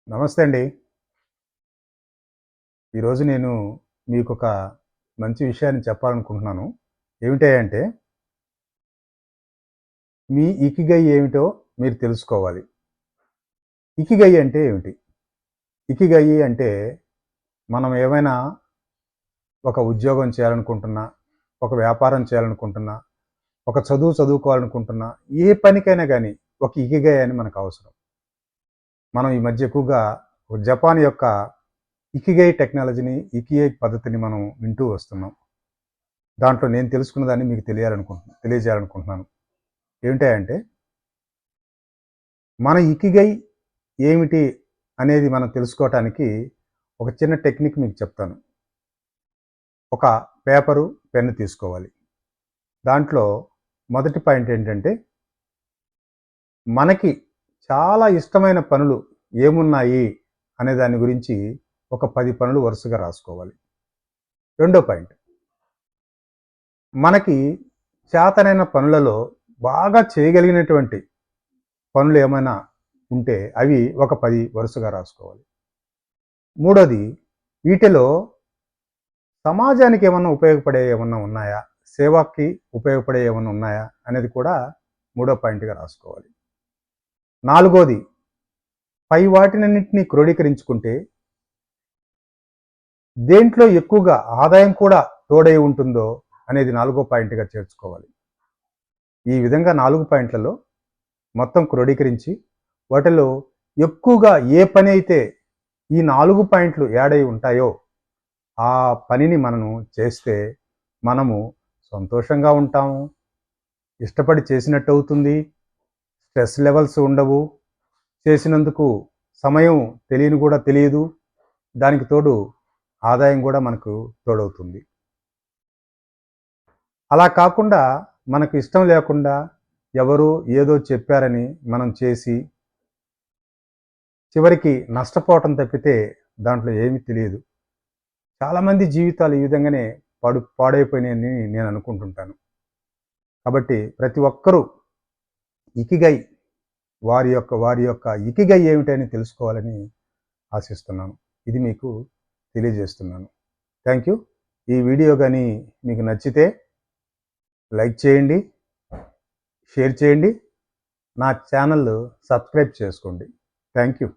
నమస్తే అండి. ఈరోజు నేను మీకొక మంచి విషయాన్ని చెప్పాలనుకుంటున్నాను. ఏమిటి అంటే, మీ ఇకిగై ఏమిటో మీరు తెలుసుకోవాలి. ఇకిగై అంటే ఏమిటి? ఇకిగై అంటే మనం ఏమైనా ఒక ఉద్యోగం చేయాలనుకుంటున్నా, ఒక వ్యాపారం చేయాలనుకుంటున్నా, ఒక చదువు చదువుకోవాలనుకుంటున్నా, ఏ పనికైనా గానీ ఒక ఇకిగై అని మనకు అవసరం. మనం ఈ మధ్య ఎక్కువగా జపాన్ యొక్క ఇకిగై టెక్నాలజీని, ఇకిగై పద్ధతిని మనం వింటూ వస్తున్నాం. దాంట్లో నేను తెలుసుకున్న దాన్ని మీకు తెలియజేయాలనుకుంటున్నాను. ఏమిటంటే మన ఇకిగై ఏమిటి అనేది మనం తెలుసుకోవటానికి ఒక చిన్న టెక్నిక్ మీకు చెప్తాను. ఒక పేపరు, పెన్ను తీసుకోవాలి. దాంట్లో మొదటి పాయింట్ ఏంటంటే, మనకి చాలా ఇష్టమైన పనులు ఏమున్నాయి అనే దాని గురించి ఒక 10 పనులు వరుసగా రాసుకోవాలి. రెండో పాయింట్, మనకి చేతనైన పనులలో బాగా చేయగలిగినటువంటి పనులు ఏమైనా ఉంటే అవి ఒక 10 వరుసగా రాసుకోవాలి. మూడోది, వీటిలో సమాజానికి ఏమన్నా ఉపయోగపడే ఏమన్నా ఉన్నాయా, సేవకి ఉపయోగపడే ఏమన్నా ఉన్నాయా అనేది కూడా మూడో పాయింట్గా రాసుకోవాలి. నాలుగోది, పై వాటినన్నింటినీ క్రోడీకరించుకుంటే దేంట్లో ఎక్కువగా ఆదాయం కూడా తోడై ఉంటుందో అనేది నాలుగో పాయింట్గా చేర్చుకోవాలి. ఈ విధంగా 4 పాయింట్లలో మొత్తం క్రోడీకరించి వాటిలో ఎక్కువగా ఏ పని అయితే ఈ 4 పాయింట్లు యాడ్ అయి ఉంటాయో ఆ పనిని మనము చేస్తే మనము సంతోషంగా ఉంటాము, ఇష్టపడి చేసినట్టు అవుతుంది, స్ట్రెస్ లెవెల్స్ ఉండవు, చేసినందుకు సమయం తెలియని కూడా తెలియదు, దానికి తోడు ఆదాయం కూడా మనకు తోడవుతుంది. అలా కాకుండా మనకు ఇష్టం లేకుండా ఎవరు ఏదో చెప్పారని మనం చేసి చివరికి నష్టపోవటం తప్పితే దాంట్లో ఏమీ తెలియదు. చాలామంది జీవితాలు ఈ విధంగానే పాడైపోయినాయని నేను అనుకుంటుంటాను. కాబట్టి ప్రతి ఒక్కరూ ఇకిగై వారి యొక్క ఇకిగై ఏమిటని తెలుసుకోవాలని ఆశిస్తున్నాను. ఇది మీకు తెలియజేస్తున్నాను. Thank you. ఈ వీడియో కానీ మీకు నచ్చితే లైక్ చేయండి, షేర్ చేయండి, నా ఛానల్ సబ్స్క్రైబ్ చేసుకోండి. Thank you.